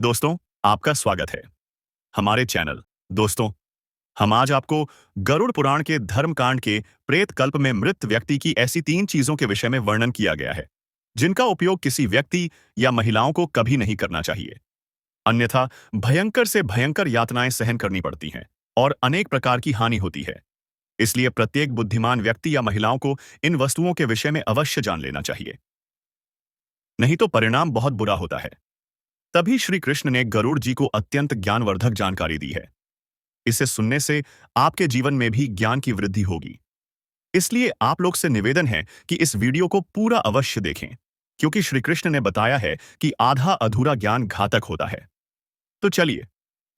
दोस्तों, आपका स्वागत है हमारे चैनल। दोस्तों, हम आज आपको गरुड़ पुराण के धर्म कांड के प्रेत कल्प में मृत व्यक्ति की ऐसी 3 चीजों के विषय में वर्णन किया गया है जिनका उपयोग किसी व्यक्ति या महिलाओं को कभी नहीं करना चाहिए, अन्यथा भयंकर से भयंकर यातनाएं सहन करनी पड़ती हैं और अनेक प्रकार की हानि होती है। इसलिए प्रत्येक बुद्धिमान व्यक्ति या महिलाओं को इन वस्तुओं के विषय में अवश्य जान लेना चाहिए, नहीं तो परिणाम बहुत बुरा होता है। तभी श्री कृष्ण ने गरुड़ जी को अत्यंत ज्ञानवर्धक जानकारी दी है। इसे सुनने से आपके जीवन में भी ज्ञान की वृद्धि होगी। इसलिए आप लोग से निवेदन है कि इस वीडियो को पूरा अवश्य देखें, क्योंकि श्री कृष्ण ने बताया है कि आधा अधूरा ज्ञान घातक होता है। तो चलिए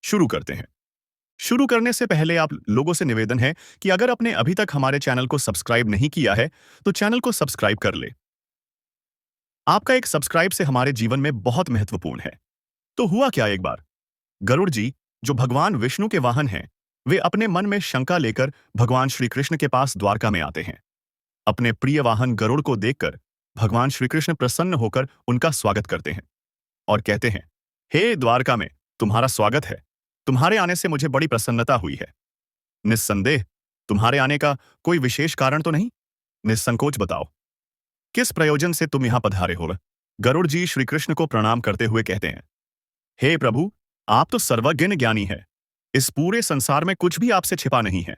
शुरू करते हैं। शुरू करने से पहले आप लोगों से निवेदन है कि अगर आपने अभी तक हमारे चैनल को सब्सक्राइब नहीं किया है तो चैनल को सब्सक्राइब कर ले। आपका एक सब्सक्राइब से हमारे जीवन में बहुत महत्वपूर्ण है। तो हुआ क्या एक बार, गरुड़ जी, जो भगवान विष्णु के वाहन हैं, वे अपने मन में शंका लेकर भगवान श्री कृष्ण के पास द्वारका में आते हैं। अपने प्रिय वाहन गरुड़ को देखकर भगवान श्री कृष्ण प्रसन्न होकर उनका स्वागत करते हैं और कहते हैं, हे द्वारका में तुम्हारा स्वागत है। तुम्हारे आने से मुझे बड़ी प्रसन्नता हुई है। निस्संदेह तुम्हारे आने का कोई विशेष कारण तो नहीं? निस्संकोच बताओ, किस प्रयोजन से तुम यहां पधारे हो? गरुड़ जी श्री कृष्ण को प्रणाम करते हुए कहते हैं, हे प्रभु, आप तो सर्वज्ञ ज्ञानी है। इस पूरे संसार में कुछ भी आपसे छिपा नहीं है।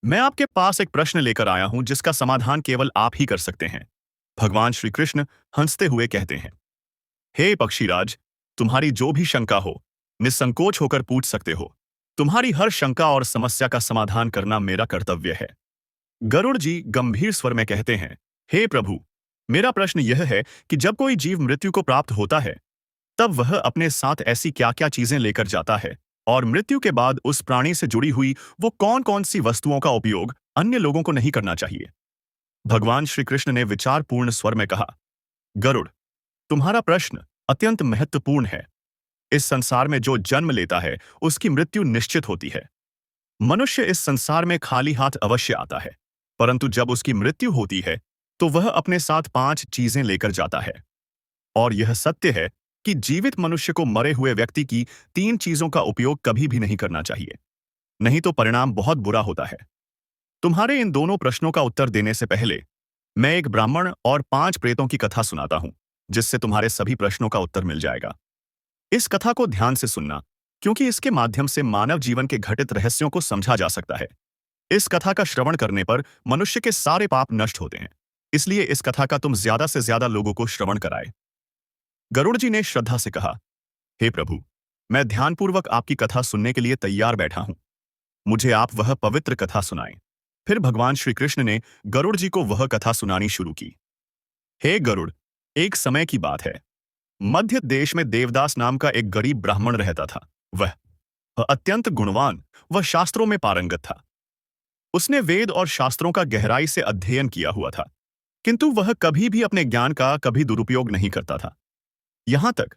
मैं आपके पास एक प्रश्न लेकर आया हूं जिसका समाधान केवल आप ही कर सकते हैं। भगवान श्री कृष्ण हंसते हुए कहते हैं, हे पक्षीराज, तुम्हारी जो भी शंका हो निस्संकोच होकर पूछ सकते हो। तुम्हारी हर शंका और समस्या का समाधान करना मेरा कर्तव्य है। गरुड़ जी गंभीर स्वर में कहते हैं, हे प्रभु, मेरा प्रश्न यह है कि जब कोई जीव मृत्यु को प्राप्त होता है तब वह अपने साथ ऐसी क्या-क्या चीजें लेकर जाता है, और मृत्यु के बाद उस प्राणी से जुड़ी हुई वो कौन-कौन सी वस्तुओं का उपयोग अन्य लोगों को नहीं करना चाहिए? भगवान श्री कृष्ण ने विचारपूर्ण स्वर में कहा, गरुड़, तुम्हारा प्रश्न अत्यंत महत्वपूर्ण है। इस संसार में जो जन्म लेता है उसकी मृत्यु निश्चित होती है। मनुष्य इस संसार में खाली हाथ अवश्य आता है, परंतु जब उसकी मृत्यु होती है तो वह अपने साथ 5 चीजें लेकर जाता है। और यह सत्य है कि जीवित मनुष्य को मरे हुए व्यक्ति की 3 चीजों का उपयोग कभी भी नहीं करना चाहिए, नहीं तो परिणाम बहुत बुरा होता है। तुम्हारे इन दोनों प्रश्नों का उत्तर देने से पहले मैं एक ब्राह्मण और 5 प्रेतों की कथा सुनाता हूं, जिससे तुम्हारे सभी प्रश्नों का उत्तर मिल जाएगा। इस कथा को ध्यान से सुनना, क्योंकि इसके माध्यम से मानव जीवन के घटित रहस्यों को समझा जा सकता है। इस कथा का श्रवण करने पर मनुष्य के सारे पाप नष्ट होते हैं। इसलिए इस कथा का तुम ज्यादा से ज्यादा लोगों को श्रवण कराए। गरुड़ जी ने श्रद्धा से कहा, हे प्रभु, मैं ध्यानपूर्वक आपकी कथा सुनने के लिए तैयार बैठा हूं। मुझे आप वह पवित्र कथा सुनाएं। फिर भगवान श्री कृष्ण ने गरुड़ जी को वह कथा सुनानी शुरू की। हे गरुड़, एक समय की बात है। मध्य देश में देवदास नाम का एक गरीब ब्राह्मण रहता था। वह अत्यंत गुणवान व शास्त्रों में पारंगत था। उसने वेद और शास्त्रों का गहराई से अध्ययन किया हुआ था, किंतु वह कभी भी अपने ज्ञान का कभी दुरुपयोग नहीं करता था। यहां तक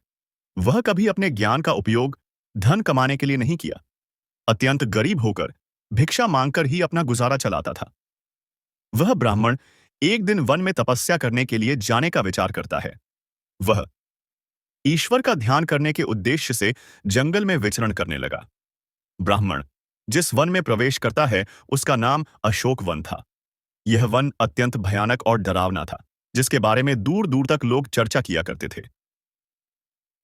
वह कभी अपने ज्ञान का उपयोग धन कमाने के लिए नहीं किया। अत्यंत गरीब होकर भिक्षा मांगकर ही अपना गुजारा चलाता था। वह ब्राह्मण एक दिन वन में तपस्या करने के लिए जाने का विचार करता है। वह ईश्वर का ध्यान करने के उद्देश्य से जंगल में विचरण करने लगा। ब्राह्मण जिस वन में प्रवेश करता है उसका नाम अशोक वन था। यह वन अत्यंत भयानक और डरावना था, जिसके बारे में दूर दूर तक लोग चर्चा किया करते थे।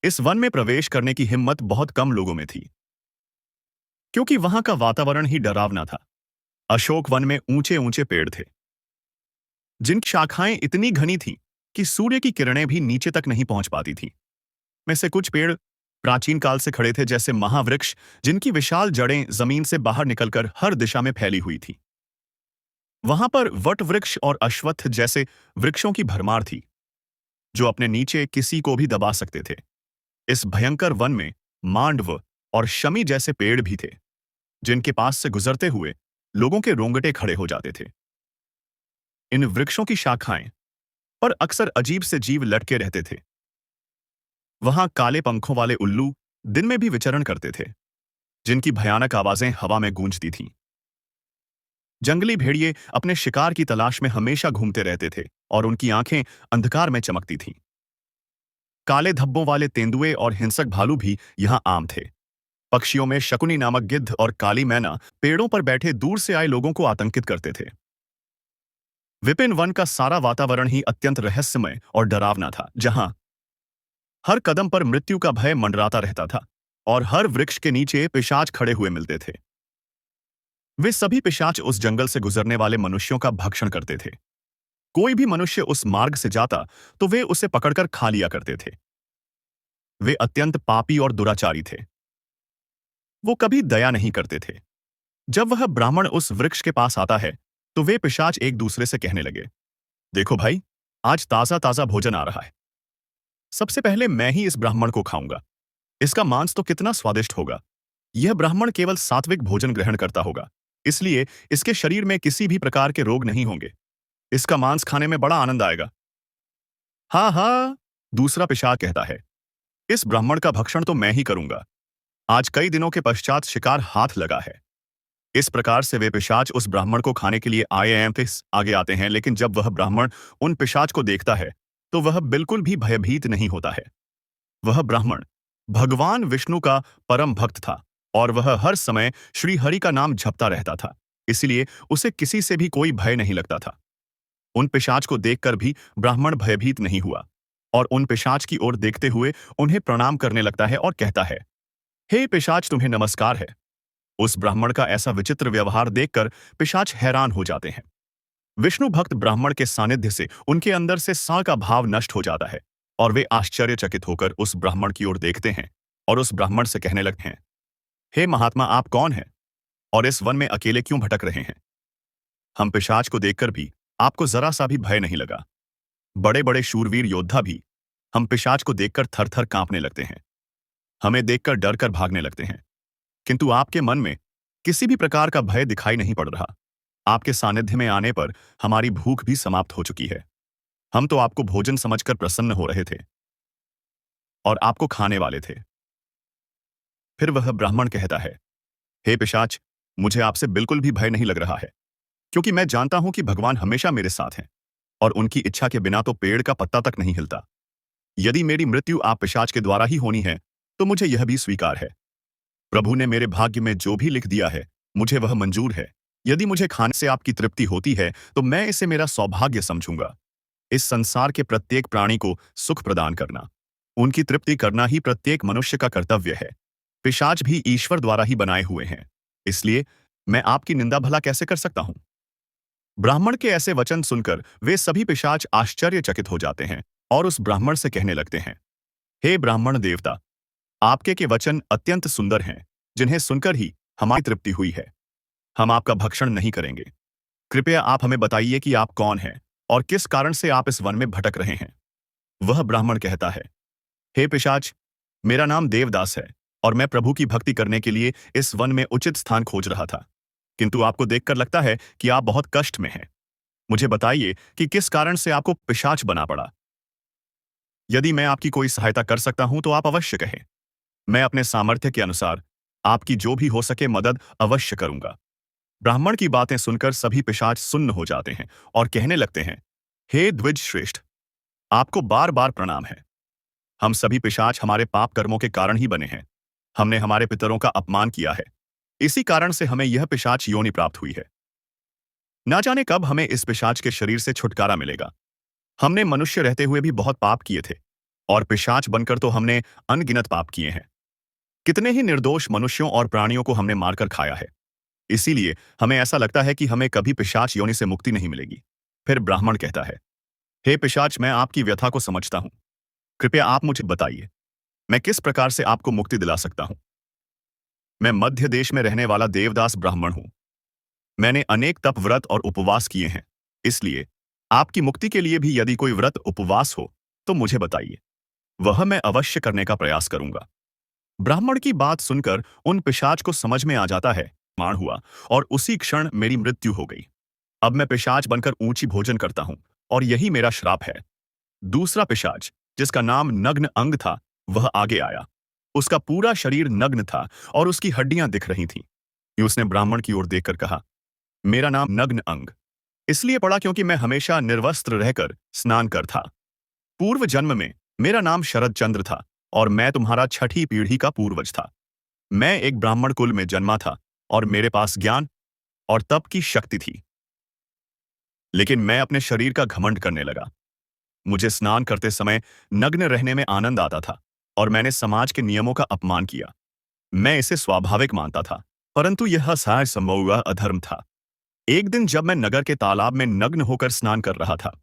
इस वन में प्रवेश करने की हिम्मत बहुत कम लोगों में थी, क्योंकि वहां का वातावरण ही डरावना था। अशोक वन में ऊंचे ऊंचे पेड़ थे, जिनकी शाखाएं इतनी घनी थीं कि सूर्य की किरणें भी नीचे तक नहीं पहुंच पाती थीं। में से कुछ पेड़ प्राचीन काल से खड़े थे, जैसे महावृक्ष, जिनकी विशाल जड़ें जमीन से बाहर निकलकर हर दिशा में फैली हुई थी। वहां पर वट वृक्ष और अश्वत्थ जैसे वृक्षों की भरमार थी, जो अपने नीचे किसी को भी दबा सकते थे। इस भयंकर वन में मांडव और शमी जैसे पेड़ भी थे, जिनके पास से गुजरते हुए लोगों के रोंगटे खड़े हो जाते थे। इन वृक्षों की शाखाएं पर अक्सर अजीब से जीव लटके रहते थे। वहां काले पंखों वाले उल्लू दिन में भी विचरण करते थे, जिनकी भयानक आवाजें हवा में गूंजती थीं। जंगली भेड़िए अपने शिकार की तलाश में हमेशा घूमते रहते थे और उनकी आंखें अंधकार में चमकती थीं। काले धब्बों वाले तेंदुए और हिंसक भालू भी यहां आम थे। पक्षियों में शकुनी नामक गिद्ध और काली मैना पेड़ों पर बैठे दूर से आए लोगों को आतंकित करते थे। विपिन वन का सारा वातावरण ही अत्यंत रहस्यमय और डरावना था, जहां हर कदम पर मृत्यु का भय मंडराता रहता था और हर वृक्ष के नीचे पिशाच खड़े हुए मिलते थे। वे सभी पिशाच उस जंगल से गुजरने वाले मनुष्यों का भक्षण करते थे। कोई भी मनुष्य उस मार्ग से जाता तो वे उसे पकड़कर खा लिया करते थे। वे अत्यंत पापी और दुराचारी थे। वो कभी दया नहीं करते थे। जब वह ब्राह्मण उस वृक्ष के पास आता है तो वे पिशाच एक दूसरे से कहने लगे, देखो भाई, आज ताजा ताजा भोजन आ रहा है। सबसे पहले मैं ही इस ब्राह्मण को खाऊंगा। इसका मांस तो कितना स्वादिष्ट होगा। यह ब्राह्मण केवल सात्विक भोजन ग्रहण करता होगा, इसलिए इसके शरीर में किसी भी प्रकार के रोग नहीं होंगे। इसका मांस खाने में बड़ा आनंद आएगा। हाँ हाँ, दूसरा पिशाच कहता है, इस ब्राह्मण का भक्षण तो मैं ही करूंगा। आज कई दिनों के पश्चात शिकार हाथ लगा है। इस प्रकार से वे पिशाच उस ब्राह्मण को खाने के लिए आगे आते हैं, लेकिन जब वह ब्राह्मण उन पिशाच को देखता है तो वह बिल्कुल भी भयभीत नहीं होता है। वह ब्राह्मण भगवान विष्णु का परम भक्त था और वह हर समय श्री हरि का नाम जपता रहता था, इसलिए उसे किसी से भी कोई भय नहीं लगता था। उन पिशाच को देखकर भी ब्राह्मण भयभीत नहीं हुआ और उन पिशाच की ओर देखते हुए उन्हें प्रणाम करने लगता है और कहता है, हे पिशाच, तुम्हें नमस्कार है। उस ब्राह्मण का ऐसा विचित्र व्यवहार देखकर पिशाच हैरान हो जाते हैं। विष्णु भक्त ब्राह्मण के सानिध्य से उनके अंदर से सा का भाव नष्ट हो जाता है और वे आश्चर्यचकित होकर उस ब्राह्मण की ओर देखते हैं और उस ब्राह्मण से कहने लगते हैं, हे महात्मा, आप कौन हैं और इस वन में अकेले क्यों भटक रहे हैं? हम पिशाच को देखकर भी आपको जरा सा भी भय नहीं लगा। बड़े बड़े शूरवीर योद्धा भी हम पिशाच को देखकर थर थर कांपने लगते हैं। हमें देखकर डर कर भागने लगते हैं, किंतु आपके मन में किसी भी प्रकार का भय दिखाई नहीं पड़ रहा। आपके सानिध्य में आने पर हमारी भूख भी समाप्त हो चुकी है। हम तो आपको भोजन समझकर प्रसन्न हो रहे थे और आपको खाने वाले थे। फिर वह ब्राह्मण कहता है, हे पिशाच, मुझे आपसे बिल्कुल भी भय नहीं लग रहा है, क्योंकि मैं जानता हूं कि भगवान हमेशा मेरे साथ हैं और उनकी इच्छा के बिना तो पेड़ का पत्ता तक नहीं हिलता। यदि मेरी मृत्यु आप पिशाच के द्वारा ही होनी है तो मुझे यह भी स्वीकार है। प्रभु ने मेरे भाग्य में जो भी लिख दिया है मुझे वह मंजूर है। यदि मुझे खाने से आपकी तृप्ति होती है तो मैं इसे मेरा सौभाग्य समझूंगा। इस संसार के प्रत्येक प्राणी को सुख प्रदान करना, उनकी तृप्ति करना ही प्रत्येक मनुष्य का कर्तव्य है। पिशाच भी ईश्वर द्वारा ही बनाए हुए हैं, इसलिए मैं आपकी निंदा भला कैसे कर सकता हूं? ब्राह्मण के ऐसे वचन सुनकर वे सभी पिशाच आश्चर्यचकित हो जाते हैं और उस ब्राह्मण से कहने लगते हैं, हे ब्राह्मण देवता, आपके के वचन अत्यंत सुंदर हैं, जिन्हें सुनकर ही हमारी तृप्ति हुई है। हम आपका भक्षण नहीं करेंगे। कृपया आप हमें बताइए कि आप कौन हैं और किस कारण से आप इस वन में भटक रहे हैं। वह ब्राह्मण कहता है, हे पिशाच, मेरा नाम देवदास है और मैं प्रभु की भक्ति करने के लिए इस वन में उचित स्थान खोज रहा था, किंतु आपको देखकर लगता है कि आप बहुत कष्ट में हैं। मुझे बताइए कि किस कारण से आपको पिशाच बना पड़ा। यदि मैं आपकी कोई सहायता कर सकता हूं तो आप अवश्य कहें। मैं अपने सामर्थ्य के अनुसार आपकी जो भी हो सके मदद अवश्य करूंगा। ब्राह्मण की बातें सुनकर सभी पिशाच सुन्न हो जाते हैं और कहने लगते हैं, हे द्विज श्रेष्ठ, आपको बार बार प्रणाम है। हम सभी पिशाच हमारे पाप कर्मों के कारण ही बने हैं। हमने हमारे पितरों का अपमान किया है, इसी कारण से हमें यह पिशाच योनि प्राप्त हुई है। ना जाने कब हमें इस पिशाच के शरीर से छुटकारा मिलेगा। हमने मनुष्य रहते हुए भी बहुत पाप किए थे और पिशाच बनकर तो हमने अनगिनत पाप किए हैं। कितने ही निर्दोष मनुष्यों और प्राणियों को हमने मारकर खाया है। इसीलिए हमें ऐसा लगता है कि हमें कभी पिशाच योनि से मुक्ति नहीं मिलेगी। फिर ब्राह्मण कहता है, हे पिशाच, मैं आपकी व्यथा को समझता हूं। कृपया आप मुझे बताइए, मैं किस प्रकार से आपको मुक्ति दिला सकता हूं। मैं मध्य देश में रहने वाला देवदास ब्राह्मण हूं। मैंने अनेक तप, व्रत और उपवास किए हैं, इसलिए आपकी मुक्ति के लिए भी यदि कोई व्रत उपवास हो तो मुझे बताइए, वह मैं अवश्य करने का प्रयास करूंगा। ब्राह्मण की बात सुनकर उन पिशाच को समझ में आ जाता है, मार हुआ और उसी क्षण मेरी मृत्यु हो गई। अब मैं पिशाच बनकर ऊंची भोजन करता हूं और यही मेरा श्राप है। दूसरा पिशाच, जिसका नाम नग्न अंग था, वह आगे आया। उसका पूरा शरीर नग्न था और उसकी हड्डियां दिख रही थीं। उसने ब्राह्मण की ओर देखकर कहा, मेरा नाम नग्न अंग इसलिए पड़ा क्योंकि मैं हमेशा निर्वस्त्र रहकर स्नान कर था। पूर्व जन्म में मेरा नाम शरद चंद्र था और मैं तुम्हारा छठी पीढ़ी का पूर्वज था। मैं एक ब्राह्मण कुल में जन्मा था और मेरे पास ज्ञान और तप की शक्ति थी। लेकिन मैं अपने शरीर का घमंड करने लगा। मुझे स्नान करते समय नग्न रहने में आनंद आता था और मैंने समाज के नियमों का अपमान किया। मैं इसे स्वाभाविक मानता था, परंतु यह असहाय संभव हुआ अधर्म था। एक दिन जब मैं नगर के तालाब में नग्न होकर स्नान कर रहा था,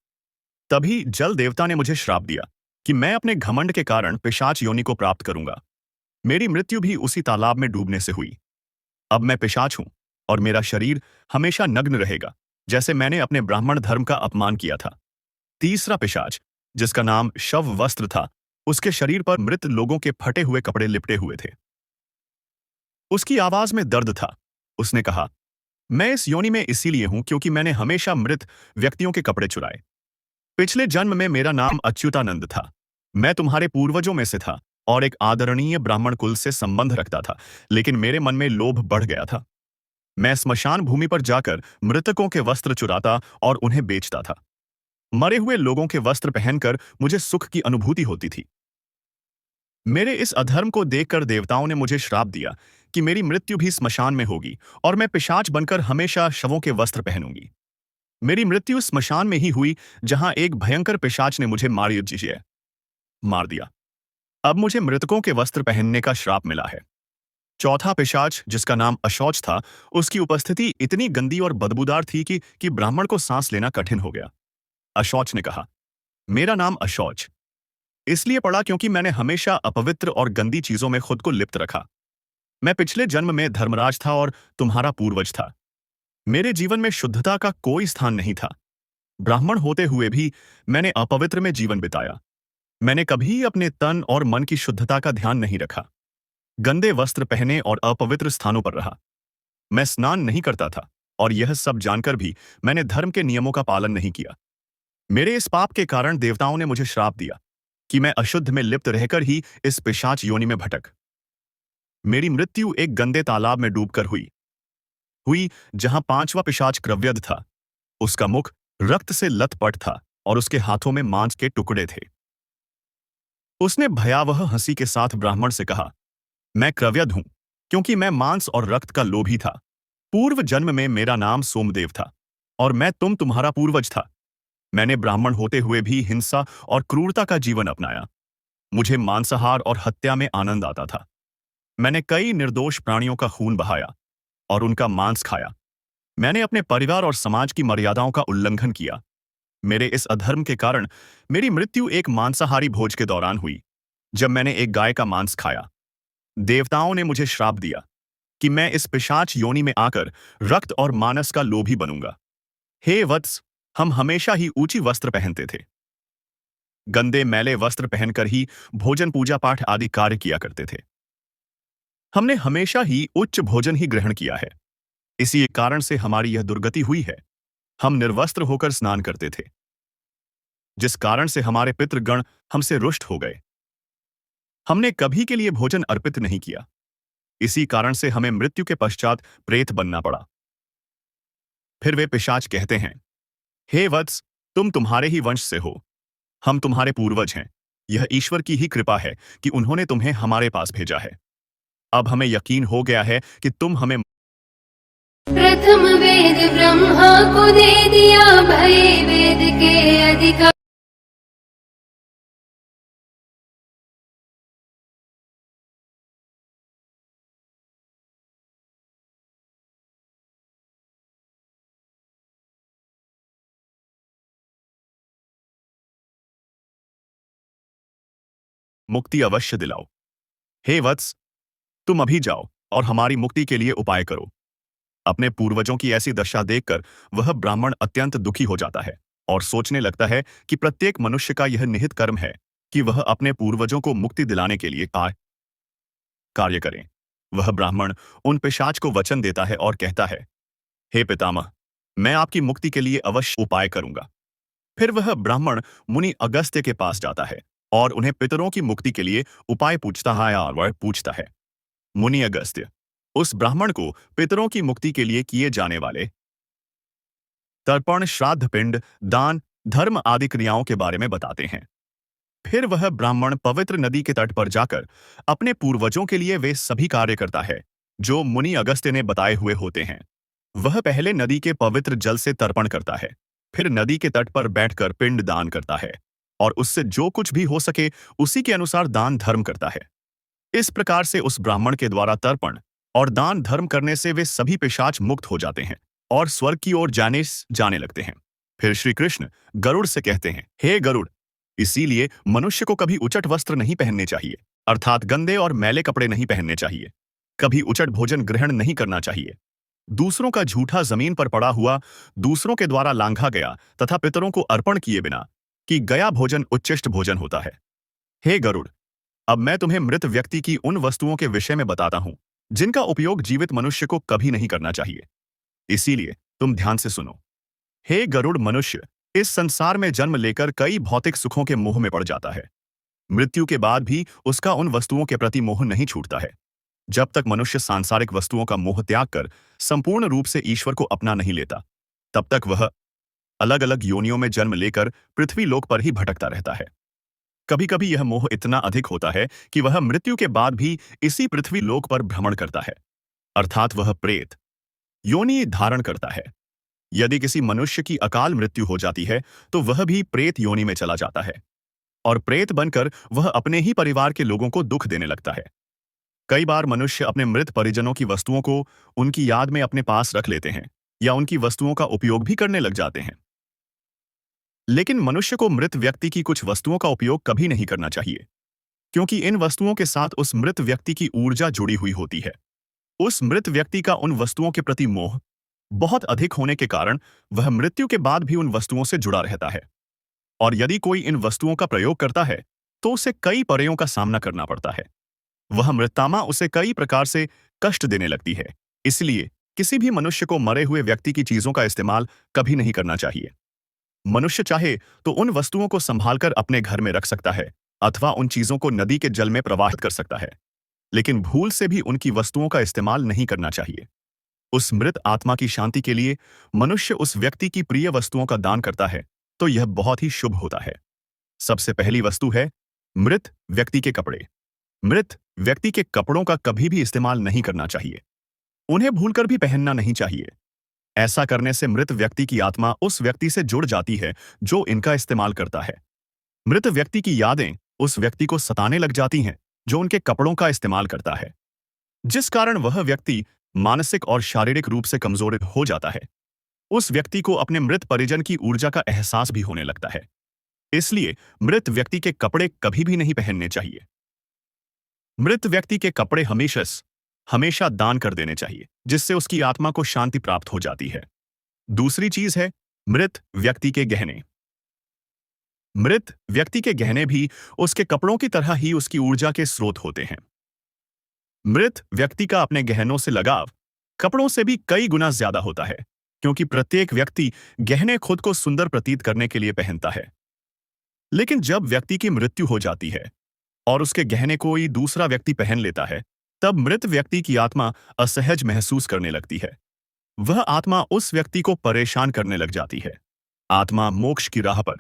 तभी जल देवता ने मुझे श्राप दिया कि मैं अपने घमंड के कारण पिशाच योनि को प्राप्त करूंगा। मेरी मृत्यु भी उसी तालाब में डूबने से हुई। अब मैं पिशाच हूं और मेरा शरीर हमेशा नग्न रहेगा, जैसे मैंने अपने ब्राह्मण धर्म का अपमान किया था। तीसरा पिशाच, जिसका नाम शव वस्त्र था, उसके शरीर पर मृत लोगों के फटे हुए कपड़े लिपटे हुए थे। उसकी आवाज में दर्द था। उसने कहा, मैं इस योनि में इसीलिए हूं क्योंकि मैंने हमेशा मृत व्यक्तियों के कपड़े चुराए। पिछले जन्म में मेरा नाम अच्युतानंद था। मैं तुम्हारे पूर्वजों में से था और एक आदरणीय ब्राह्मण कुल से संबंध रखता था, लेकिन मेरे मन में लोभ बढ़ गया था। मैं स्मशान भूमि पर जाकर मृतकों के वस्त्र चुराता और उन्हें बेचता था। मरे हुए लोगों के वस्त्र पहनकर मुझे सुख की अनुभूति होती थी। मेरे इस अधर्म को देखकर देवताओं ने मुझे श्राप दिया कि मेरी मृत्यु भी स्मशान में होगी और मैं पिशाच बनकर हमेशा शवों के वस्त्र पहनूंगी। मेरी मृत्यु स्मशान में ही हुई, जहां एक भयंकर पिशाच ने मुझे मार दिया। अब मुझे मृतकों के वस्त्र पहनने का श्राप मिला है। चौथा पिशाच, जिसका नाम अशौच था, उसकी उपस्थिति इतनी गंदी और बदबूदार थी कि ब्राह्मण को सांस लेना कठिन हो गया। अशौच ने कहा, मेरा नाम अशौच इसलिए पड़ा क्योंकि मैंने हमेशा अपवित्र और गंदी चीजों में खुद को लिप्त रखा। मैं पिछले जन्म में धर्मराज था और तुम्हारा पूर्वज था। मेरे जीवन में शुद्धता का कोई स्थान नहीं था। ब्राह्मण होते हुए भी मैंने अपवित्र में जीवन बिताया। मैंने कभी अपने तन और मन की शुद्धता का ध्यान नहीं रखा। गंदे वस्त्र पहने और अपवित्र स्थानों पर रहा। मैं स्नान नहीं करता था और यह सब जानकर भी मैंने धर्म के नियमों का पालन नहीं किया। मेरे इस पाप के कारण देवताओं ने मुझे श्राप दिया कि मैं अशुद्ध में लिप्त रहकर ही इस पिशाच योनि में भटक। मेरी मृत्यु एक गंदे तालाब में डूबकर हुई जहां पांचवा पिशाच क्रव्यद था। उसका मुख रक्त से लथपथ था और उसके हाथों में मांस के टुकड़े थे। उसने भयावह हंसी के साथ ब्राह्मण से कहा, मैं क्रव्यद हूं क्योंकि मैं मांस और रक्त का लोभी था। पूर्व जन्म में मेरा नाम सोमदेव था और मैं तुम्हारा पूर्वज था। मैंने ब्राह्मण होते हुए भी हिंसा और क्रूरता का जीवन अपनाया। मुझे मांसाहार और हत्या में आनंद आता था। मैंने कई निर्दोष प्राणियों का खून बहाया और उनका मांस खाया। मैंने अपने परिवार और समाज की मर्यादाओं का उल्लंघन किया। मेरे इस अधर्म के कारण मेरी मृत्यु एक मांसाहारी भोज के दौरान हुई, जब मैंने एक गाय का मांस खाया। देवताओं ने मुझे श्राप दिया कि मैं इस पिशाच योनि में आकर रक्त और मांस का लोभी बनूंगा। हे वत्स, हम हमेशा ही ऊंची वस्त्र पहनते थे। गंदे मैले वस्त्र पहनकर ही भोजन, पूजा पाठ आदि कार्य किया करते थे। हमने हमेशा ही उच्च भोजन ही ग्रहण किया है। इसी कारण से हमारी यह दुर्गति हुई है। हम निर्वस्त्र होकर स्नान करते थे, जिस कारण से हमारे पितृगण हमसे रुष्ट हो गए। हमने कभी के लिए भोजन अर्पित नहीं किया। इसी कारण से हमें मृत्यु के पश्चात प्रेत बनना पड़ा। फिर वे पिशाच कहते हैं, हे वत्स, तुम्हारे ही वंश से हो। हम तुम्हारे पूर्वज हैं। यह ईश्वर की ही कृपा है कि उन्होंने तुम्हें हमारे पास भेजा है। अब हमें यकीन हो गया है कि तुम हमें प्रथम वेद ब्रह्मा को दे दिया, भय वेद के अधिकार। मुक्ति अवश्य दिलाओ। हे वत्स, तुम अभी जाओ और हमारी मुक्ति के लिए उपाय करो। अपने पूर्वजों की ऐसी दशा देखकर वह ब्राह्मण अत्यंत दुखी हो जाता है और सोचने लगता है कि प्रत्येक मनुष्य का यह निहित कर्म है कि वह अपने पूर्वजों को मुक्ति दिलाने के लिए कार्य करें। वह ब्राह्मण उन पिशाच को वचन देता है और कहता है, हे पितामह, मैं आपकी मुक्ति के लिए अवश्य उपाय करूंगा। फिर वह ब्राह्मण मुनि अगस्त्य के पास जाता है और उन्हें पितरों की मुक्ति के लिए उपाय पूछता है और वह पूछता है, मुनि अगस्त्य उस ब्राह्मण को पितरों की मुक्ति के लिए किए जाने वाले तर्पण, श्राद्ध, पिंड, दान, धर्म आदि क्रियाओं के बारे में बताते हैं। फिर वह ब्राह्मण पवित्र नदी के तट पर जाकर अपने पूर्वजों के लिए वे सभी कार्य करता है जो मुनि अगस्त्य ने बताए हुए होते हैं। वह पहले नदी के पवित्र जल से तर्पण करता है, फिर नदी के तट पर बैठकर पिंड दान करता है और उससे जो कुछ भी हो सके उसी के अनुसार दान धर्म करता है। इस प्रकार से उस ब्राह्मण के द्वारा तर्पण और दान धर्म करने से वे सभी पिशाच मुक्त हो जाते हैं और स्वर्ग की ओर जाने लगते हैं। फिर श्री कृष्ण गरुड़ से कहते हैं, हे गरुड़, इसीलिए मनुष्य को कभी उचट वस्त्र नहीं पहनने चाहिए, अर्थात गंदे और मैले कपड़े नहीं पहनने चाहिए। कभी उचट भोजन ग्रहण नहीं करना चाहिए। दूसरों का झूठा जमीन पर पड़ा हुआ, दूसरों के द्वारा लांघा गया तथा पितरों को अर्पण किए बिना कि गया भोजन उच्चिष्ट भोजन होता है। हे गरुड़, अब मैं तुम्हें मृत व्यक्ति की उन वस्तुओं के विषय में बताता हूं जिनका उपयोग जीवित मनुष्य को कभी नहीं करना चाहिए। इसीलिए तुम ध्यान से सुनो। हे गरुड़, मनुष्य इस संसार में जन्म लेकर कई भौतिक सुखों के मोह में पड़ जाता है। मृत्यु के बाद भी उसका उन वस्तुओं के प्रति मोह नहीं छूटता है। जब तक मनुष्य सांसारिक वस्तुओं का मोह त्याग कर संपूर्ण रूप से ईश्वर को अपना नहीं लेता, तब तक वह अलग अलग योनियों में जन्म लेकर पृथ्वी लोक पर ही भटकता रहता है। कभी कभी यह मोह इतना अधिक होता है कि वह मृत्यु के बाद भी इसी पृथ्वी लोक पर भ्रमण करता है, अर्थात वह प्रेत योनि धारण करता है। यदि किसी मनुष्य की अकाल मृत्यु हो जाती है तो वह भी प्रेत योनि में चला जाता है और प्रेत बनकर वह अपने ही परिवार के लोगों को दुख देने लगता है। कई बार मनुष्य अपने मृत परिजनों की वस्तुओं को उनकी याद में अपने पास रख लेते हैं या उनकी वस्तुओं का उपयोग भी करने लग जाते हैं। लेकिन मनुष्य को मृत व्यक्ति की कुछ वस्तुओं का उपयोग कभी नहीं करना चाहिए, क्योंकि इन वस्तुओं के साथ उस मृत व्यक्ति की ऊर्जा जुड़ी हुई होती है। उस मृत व्यक्ति का उन वस्तुओं के प्रति मोह बहुत अधिक होने के कारण वह मृत्यु के बाद भी उन वस्तुओं से जुड़ा रहता है और यदि कोई इन वस्तुओं का प्रयोग करता है तो उसे कई परेयों का सामना करना पड़ता है। वह मृत्युमा उसे कई प्रकार से कष्ट देने लगती है। इसलिए किसी भी मनुष्य को मरे हुए व्यक्ति की चीजों का इस्तेमाल कभी नहीं करना चाहिए। मनुष्य चाहे तो उन वस्तुओं को संभालकर अपने घर में रख सकता है अथवा उन चीजों को नदी के जल में प्रवाहित कर सकता है, लेकिन भूल से भी उनकी वस्तुओं का इस्तेमाल नहीं करना चाहिए। उस मृत आत्मा की शांति के लिए मनुष्य उस व्यक्ति की प्रिय वस्तुओं का दान करता है तो यह बहुत ही शुभ होता है। सबसे पहली वस्तु है मृत व्यक्ति के कपड़े। मृत व्यक्ति के कपड़ों का कभी भी इस्तेमाल नहीं करना चाहिए। उन्हें भूलकर भी पहनना नहीं चाहिए। ऐसा करने से मृत व्यक्ति की आत्मा उस व्यक्ति से जुड़ जाती है जो इनका इस्तेमाल करता है। मृत व्यक्ति की यादें उस व्यक्ति को सताने लग जाती हैं जो उनके कपड़ों का इस्तेमाल करता है, जिस कारण वह व्यक्ति मानसिक और शारीरिक रूप से कमजोर हो जाता है। उस व्यक्ति को अपने मृत परिजन की ऊर्जा का एहसास भी होने लगता है। इसलिए मृत व्यक्ति के कपड़े कभी भी नहीं पहनने चाहिए। मृत व्यक्ति के कपड़े हमेशा दान कर देने चाहिए, जिससे उसकी आत्मा को शांति प्राप्त हो जाती है। दूसरी चीज है मृत व्यक्ति के गहने। मृत व्यक्ति के गहने भी उसके कपड़ों की तरह ही उसकी ऊर्जा के स्रोत होते हैं। मृत व्यक्ति का अपने गहनों से लगाव कपड़ों से भी कई गुना ज्यादा होता है, क्योंकि प्रत्येक व्यक्ति गहने खुद को सुंदर प्रतीत करने के लिए पहनता है। लेकिन जब व्यक्ति की मृत्यु हो जाती है और उसके गहने कोई दूसरा व्यक्ति पहन लेता है, तब मृत व्यक्ति की आत्मा असहज महसूस करने लगती है। वह आत्मा उस व्यक्ति को परेशान करने लग जाती है। आत्मा मोक्ष की राह पर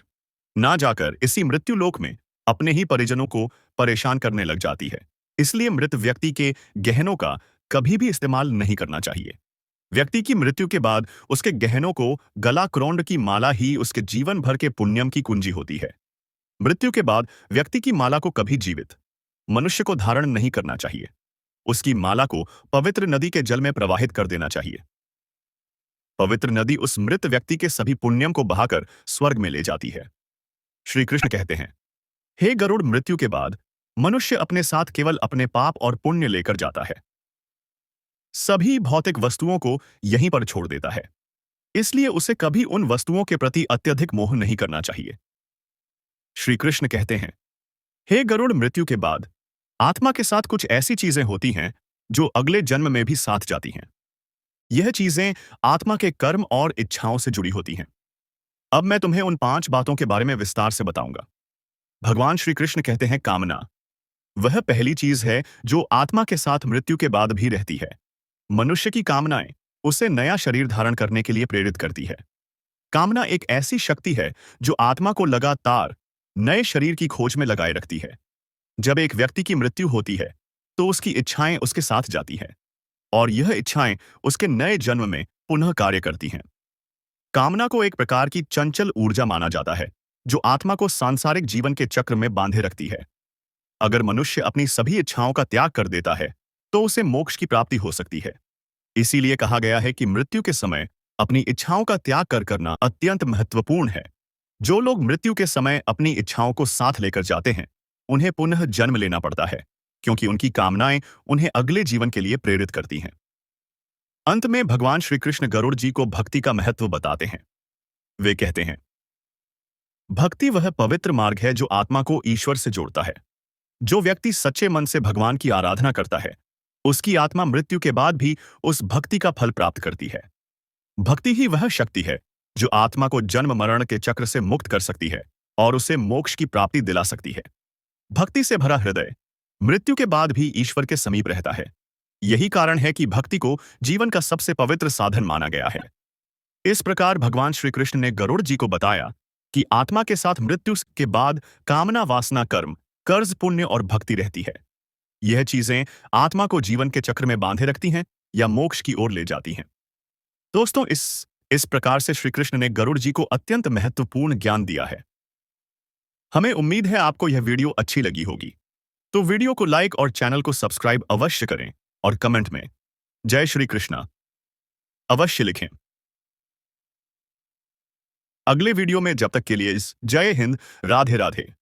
ना जाकर इसी मृत्यु लोक में अपने ही परिजनों को परेशान करने लग जाती है। इसलिए मृत व्यक्ति के गहनों का कभी भी इस्तेमाल नहीं करना चाहिए। व्यक्ति की मृत्यु के बाद उसके गहनों को गला क्रोंड की माला ही उसके जीवन भर के पुण्यम की कुंजी होती है। मृत्यु के बाद व्यक्ति की माला को कभी जीवित मनुष्य को धारण नहीं करना चाहिए। उसकी माला को पवित्र नदी के जल में प्रवाहित कर देना चाहिए। पवित्र नदी उस मृत व्यक्ति के सभी पुण्यम को बहाकर स्वर्ग में ले जाती है। श्री कृष्ण कहते हैं, हे गरुड़, मृत्यु के बाद मनुष्य अपने साथ केवल अपने पाप और पुण्य लेकर जाता है। सभी भौतिक वस्तुओं को यहीं पर छोड़ देता है। इसलिए उसे कभी उन वस्तुओं के प्रति अत्यधिक मोह नहीं करना चाहिए। श्री कृष्ण कहते हैं, हे गरुड़, मृत्यु के बाद आत्मा के साथ कुछ ऐसी चीजें होती हैं जो अगले जन्म में भी साथ जाती हैं। यह चीजें आत्मा के कर्म और इच्छाओं से जुड़ी होती हैं। अब मैं तुम्हें उन 5 बातों के बारे में विस्तार से बताऊंगा। भगवान श्री कृष्ण कहते हैं, कामना वह पहली चीज है जो आत्मा के साथ मृत्यु के बाद भी रहती है। मनुष्य की कामनाएं उसे नया शरीर धारण करने के लिए प्रेरित करती है। कामना एक ऐसी शक्ति है जो आत्मा को लगातार नए शरीर की खोज में लगाए रखती है। जब एक व्यक्ति की मृत्यु होती है तो उसकी इच्छाएं उसके साथ जाती हैं और यह इच्छाएं उसके नए जन्म में पुनः कार्य करती हैं। कामना को एक प्रकार की चंचल ऊर्जा माना जाता है जो आत्मा को सांसारिक जीवन के चक्र में बांधे रखती है। अगर मनुष्य अपनी सभी इच्छाओं का त्याग कर देता है तो उसे मोक्ष की प्राप्ति हो सकती है। इसीलिए कहा गया है कि मृत्यु के समय अपनी इच्छाओं का त्याग करना अत्यंत महत्वपूर्ण है। जो लोग मृत्यु के समय अपनी इच्छाओं को साथ लेकर जाते हैं उन्हें पुनः जन्म लेना पड़ता है, क्योंकि उनकी कामनाएं उन्हें अगले जीवन के लिए प्रेरित करती हैं। अंत में भगवान श्री कृष्ण गरुड़ जी को भक्ति का महत्व बताते हैं। वे कहते हैं, भक्ति वह पवित्र मार्ग है जो आत्मा को ईश्वर से जोड़ता है। जो व्यक्ति सच्चे मन से भगवान की आराधना करता है उसकी आत्मा मृत्यु के बाद भी उस भक्ति का फल प्राप्त करती है। भक्ति ही वह शक्ति है जो आत्मा को जन्म मरण के चक्र से मुक्त कर सकती है और उसे मोक्ष की प्राप्ति दिला सकती है। भक्ति से भरा हृदय मृत्यु के बाद भी ईश्वर के समीप रहता है। यही कारण है कि भक्ति को जीवन का सबसे पवित्र साधन माना गया है। इस प्रकार भगवान श्री कृष्ण ने गरुड़ जी को बताया कि आत्मा के साथ मृत्यु के बाद कामना, वासना, कर्म, कर्ज, पुण्य और भक्ति रहती है। यह चीजें आत्मा को जीवन के चक्र में बांधे रखती हैं या मोक्ष की ओर ले जाती हैं। दोस्तों, इस प्रकार से श्री कृष्ण ने गरुड़ जी को अत्यंत महत्वपूर्ण ज्ञान दिया है। हमें उम्मीद है आपको यह वीडियो अच्छी लगी होगी। तो वीडियो को लाइक और चैनल को सब्सक्राइब अवश्य करें और कमेंट में जय श्री कृष्णा अवश्य लिखें। अगले वीडियो में जब तक के लिए जय हिंद, राधे राधे।